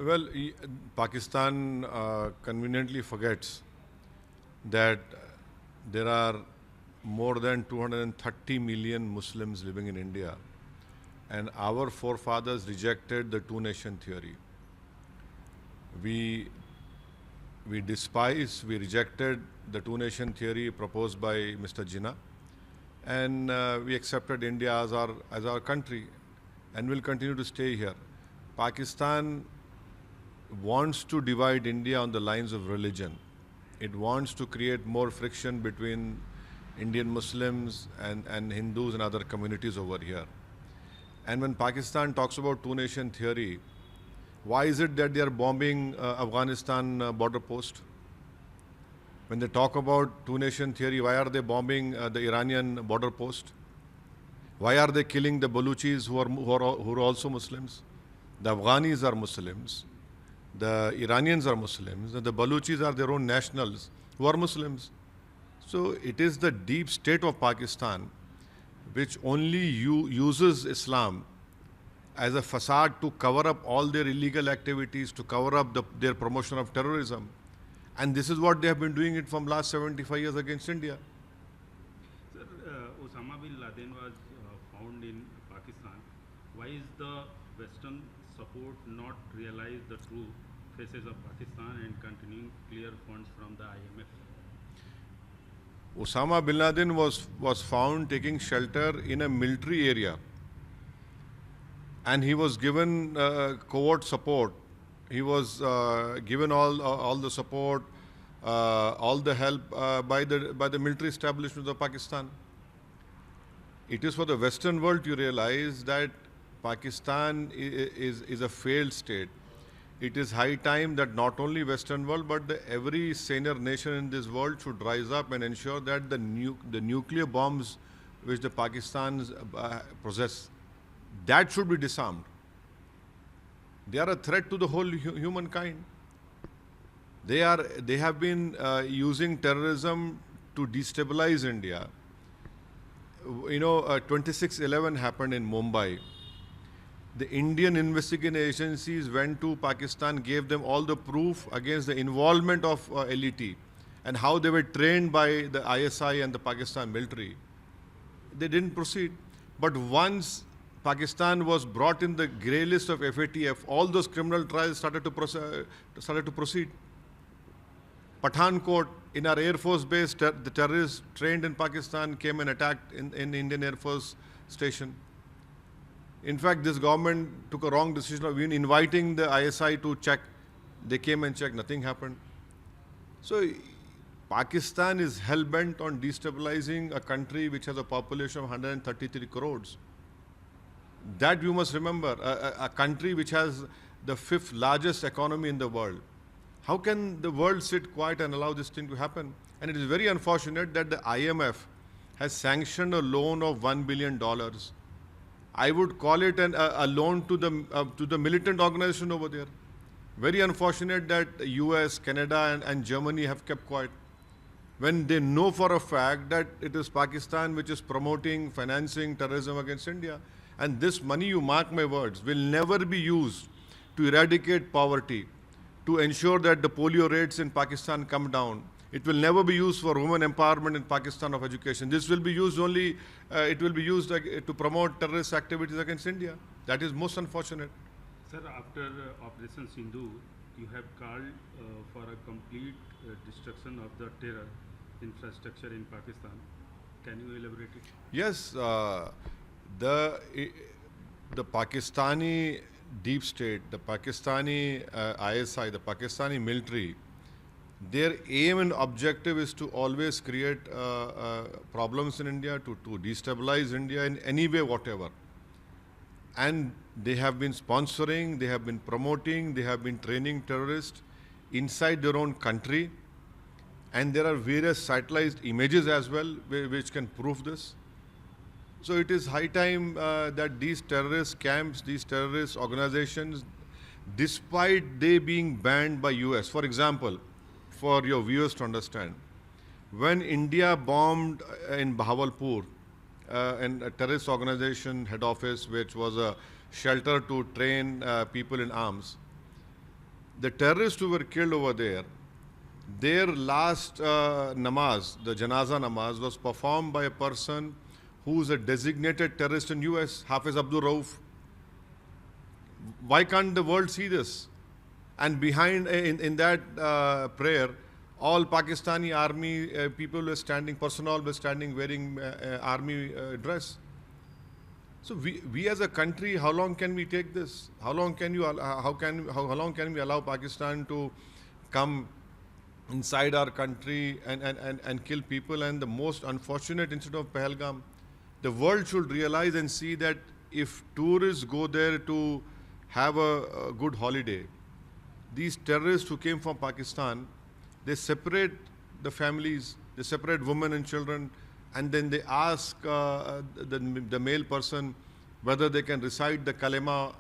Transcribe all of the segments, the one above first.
Well, Pakistan conveniently forgets that there are more than 230 million Muslims living in India, and our forefathers rejected the two-nation theory. We we rejected the two-nation theory proposed by Mr. Jinnah, and we accepted India as our country, and will continue to stay here. Pakistan wants to divide India on the lines of religion. It wants to create more friction between Indian Muslims and Hindus and other communities over here. And when Pakistan talks about two-nation theory, why is it that they are bombing Afghanistan border post? When they talk about two-nation theory, why are they bombing the Iranian border post? Why are they killing the Baluchis who are also Muslims? The Afghanis are Muslims. The Iranians are Muslims. And the Baluchis are their own nationals who are Muslims. So it is the deep state of Pakistan which only uses Islam as a facade to cover up all their illegal activities, to cover up their promotion of terrorism. And this is what they have been doing it from last 75 years against India. Sir, Osama bin Laden was found in Pakistan. Why is the Western support not realize the true faces of Pakistan and continuing clear funds from the IMF? Osama bin Laden was found taking shelter in a military area, and he was given covert support. He was given all the support, all the help by the military establishment of Pakistan. It is for the Western world to realize that Pakistan is a failed state. It is high time that not only Western world but every senior nation in this world should rise up and ensure that the nuclear bombs which the Pakistans possess, that should be disarmed. They are a threat to the whole humankind. They have been using terrorism to destabilize India. 26/11 happened in Mumbai. The Indian investigating agencies went to Pakistan, gave them all the proof against the involvement of LET and how they were trained by the ISI and the Pakistan military. They didn't proceed. But once Pakistan was brought in the grey list of FATF, all those criminal trials started to proceed. Pathankot, in our Air Force base, the terrorists trained in Pakistan came and attacked in Indian Air Force station. In fact, this government took a wrong decision of even inviting the ISI to check. They came and checked, nothing happened. So Pakistan is hell-bent on destabilizing a country which has a population of 133 crores. That you must remember, a country which has the 5th largest economy in the world. How can the world sit quiet and allow this thing to happen? And it is very unfortunate that the IMF has sanctioned a loan of $1 billion. I would call it a loan to the militant organization over there. Very unfortunate that US, Canada and Germany have kept quiet, when they know for a fact that it is Pakistan which is promoting, financing terrorism against India. And this money, you mark my words, will never be used to eradicate poverty, to ensure that the polio rates in Pakistan come down. It will never be used for women empowerment in Pakistan of education. This will be used only, it will be used to promote terrorist activities against India. That is most unfortunate. Sir, after Operation Sindhu, you have called for a complete destruction of the terror infrastructure in Pakistan. Can you elaborate it? Yes, the Pakistani deep state, the Pakistani ISI, the Pakistani military, their aim and objective is to always create problems in India, to destabilize India in any way, whatever. And they have been sponsoring, they have been promoting, they have been training terrorists inside their own country. And there are various satellite images as well which can prove this. So it is high time that these terrorist camps, these terrorist organizations, despite they being banned by US, for example, for your viewers to understand, when India bombed in Bahawalpur, and a terrorist organization head office which was a shelter to train people in arms, The terrorists who were killed over there, their last namaz, the janaza namaz, was performed by a person who is a designated terrorist in US, Hafiz Abdul Rauf. Why can't the world see this? And behind, in that prayer, all Pakistani army people were standing, personnel were standing wearing army dress. So we as a country, how long can we take this? How long can we allow Pakistan to come inside our country and kill people? And the most unfortunate incident of Pahalgam, the world should realize and see that if tourists go there to have a good holiday, these terrorists who came from Pakistan, they separate the families, they separate women and children, and then they ask the male person whether they can recite the kalima.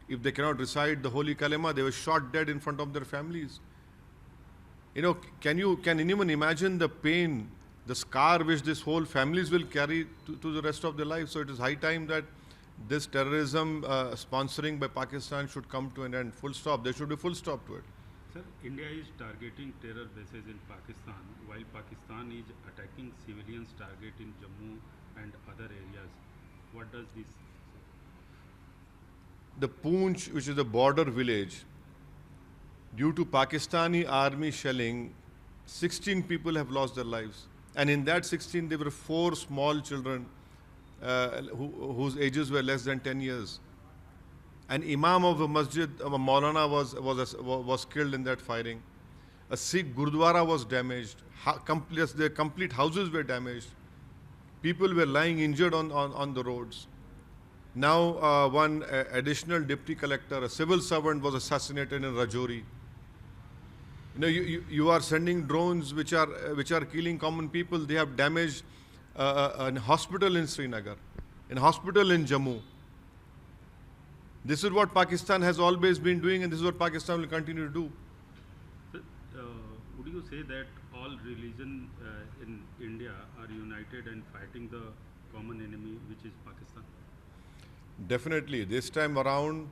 If they cannot recite the holy kalima, they were shot dead in front of their families. You know, can anyone imagine the pain, the scar which this whole families will carry to the rest of their life? So it is high time that this terrorism sponsoring by Pakistan should come to an end. Full stop. There should be full stop to it. Sir, India is targeting terror bases in Pakistan, while Pakistan is attacking civilians target in Jammu and other areas. What does this say? The Poonch, which is a border village, due to Pakistani army shelling, 16 people have lost their lives. And in that 16, there were 4 small children whose ages were less than 10 years. An imam of a masjid, a Maulana, was killed in that firing. A Sikh Gurdwara was damaged. Their complete houses were damaged. People were lying injured on the roads. Now, one additional deputy collector, a civil servant, was assassinated in Rajouri. You know, you are sending drones which are killing common people. They have damaged a hospital in Srinagar, a hospital in Jammu. This is what Pakistan has always been doing, and this is what Pakistan will continue to do. Sir, would you say that all religion in India are united and fighting the common enemy, which is Pakistan? Definitely. This time around,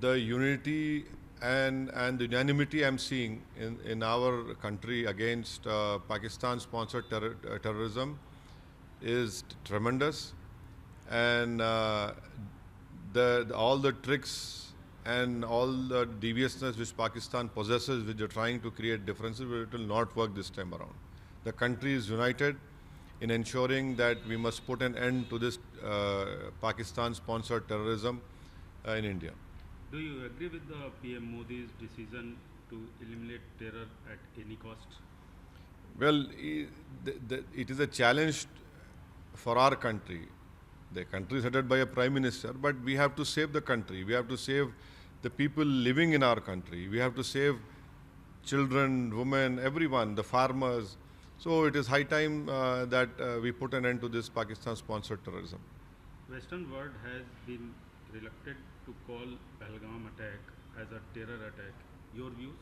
the unity and the unanimity I'm seeing in our country against Pakistan-sponsored terrorism is tremendous. And all the tricks and all the deviousness which Pakistan possesses, which they're trying to create differences, it will not work this time around. The country is united in ensuring that we must put an end to this Pakistan-sponsored terrorism in India. Do you agree with the PM Modi's decision to eliminate terror at any cost? Well, it is a challenge for our country. The country is headed by a prime minister, but we have to save the country. We have to save the people living in our country. We have to save children, women, everyone, the farmers. So it is high time that we put an end to this Pakistan-sponsored terrorism. Western world has been reluctant to call Pahalgam attack as a terror attack. Your views?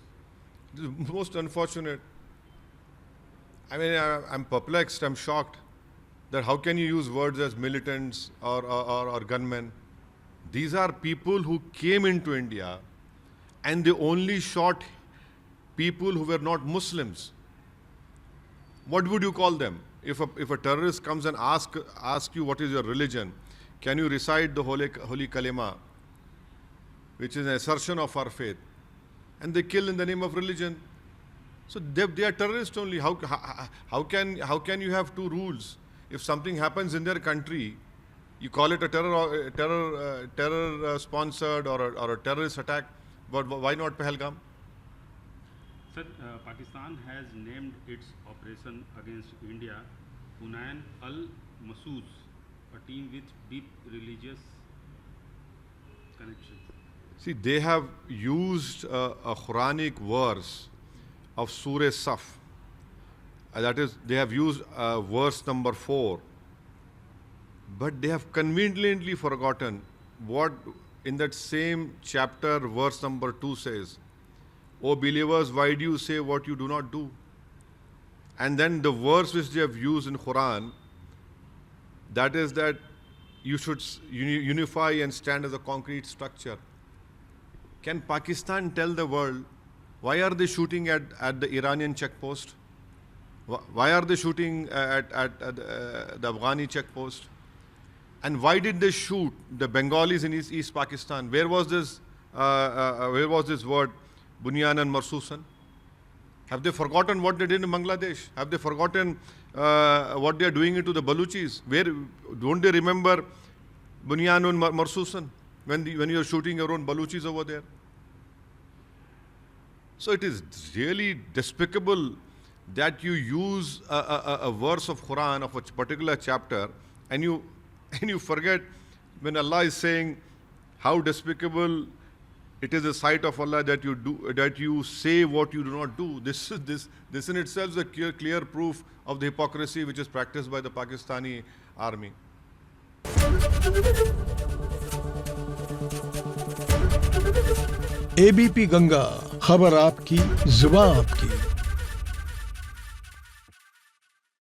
It is most unfortunate. I mean, I'm perplexed, I'm shocked that how can you use words as militants or gunmen? These are people who came into India and they only shot people who were not Muslims. What would you call them? If a terrorist comes and asks you what is your religion, can you recite the holy kalima, which is an assertion of our faith, and they kill in the name of religion? So they are terrorists only. How can you have two rules? If something happens in their country, you call it a terror sponsored or a terrorist attack, but why not Pahalgam? Sir, Pakistan has named its operation against India Hunayn al-Massouz, a team with deep religious connections. See, they have used a Quranic verse of Surah Saf. That is, they have used verse number 4. But they have conveniently forgotten what in that same chapter, verse number 2 says. O believers, why do you say what you do not do? And then the verse which they have used in Quran, that is that you should unify and stand as a concrete structure. Can Pakistan tell the world why are they shooting at the Iranian checkpost? Why are they shooting at the Afghani checkpost? And why did they shoot the Bengalis in East Pakistan? Where was this word, Bunyan and Marsusan? Have they forgotten what they did in Bangladesh? Have they forgotten what they are doing to the Baluchis? Don't they remember Bunyan and Marsusan when you are shooting your own Baluchis over there? So it is really despicable that you use a verse of Quran of a particular chapter and you forget when Allah is saying how despicable it is the sight of Allah that you say what you do not do. This in itself is a clear proof of the hypocrisy which is practiced by the Pakistani army. ABP Ganga, खबर आपकी, जुबान आपकी।